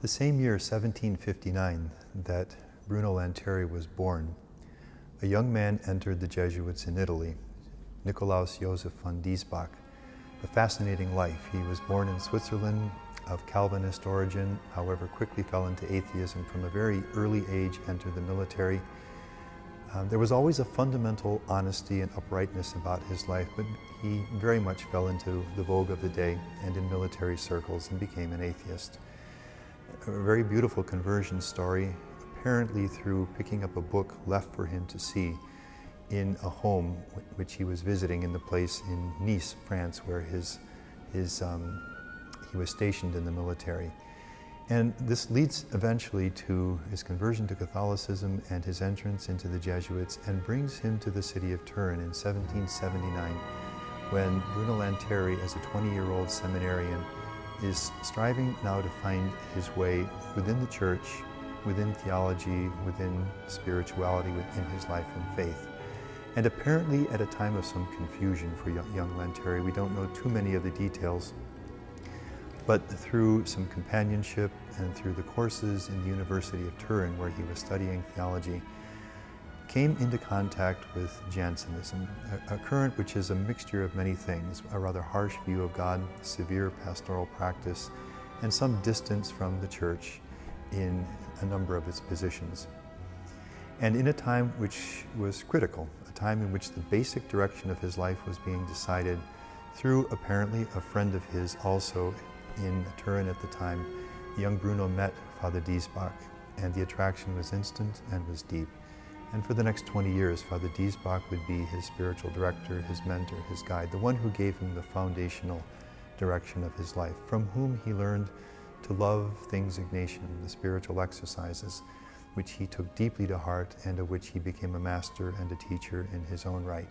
The same year, 1759, that Bruno Lanteri was born, a young man entered the Jesuits in Italy, Nicolaus Joseph von Diessbach. A fascinating life. He was born in Switzerland, of Calvinist origin, however quickly fell into atheism from a very early age, entered the military. There was always a fundamental honesty and uprightness about his life, but he very much fell into the vogue of the day and in military circles and became an atheist. A very beautiful conversion story, apparently through picking up a book left for him to see in a home which he was visiting in the place in Nice, France, where he was stationed in the military. And this leads eventually to his conversion to Catholicism and his entrance into the Jesuits, and brings him to the city of Turin in 1779, when Bruno Lanteri, as a 20-year-old seminarian, is striving now to find his way within the church, within theology, within spirituality, within his life and faith. And apparently at a time of some confusion for young Lanteri. We don't know too many of the details, but through some companionship and through the courses in the University of Turin, where he was studying theology, came into contact with Jansenism, a current which is a mixture of many things: a rather harsh view of God, severe pastoral practice, and some distance from the church in a number of its positions. And in a time which was critical, a time in which the basic direction of his life was being decided through apparently a friend of his also in Turin at the time, young Bruno met Father Diessbach, and the attraction was instant and was deep. And for the next 20 years, Father Diessbach would be his spiritual director, his mentor, his guide, the one who gave him the foundational direction of his life, from whom he learned to love things Ignatian, the spiritual exercises, which he took deeply to heart and of which he became a master and a teacher in his own right.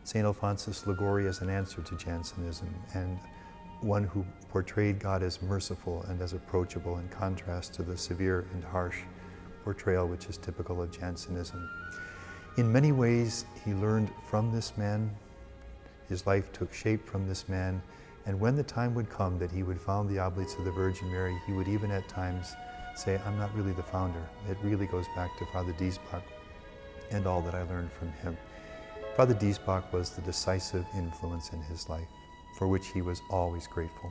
St. Alphonsus Liguori as an answer to Jansenism, and one who portrayed God as merciful and as approachable, in contrast to the severe and harsh portrayal which is typical of Jansenism. In many ways, he learned from this man. His life took shape from this man, and when the time would come that he would found the Oblates of the Virgin Mary, he would even at times say, "I'm not really the founder. It really goes back to Father Diessbach and all that I learned from him." Father Diessbach was the decisive influence in his life, for which he was always grateful.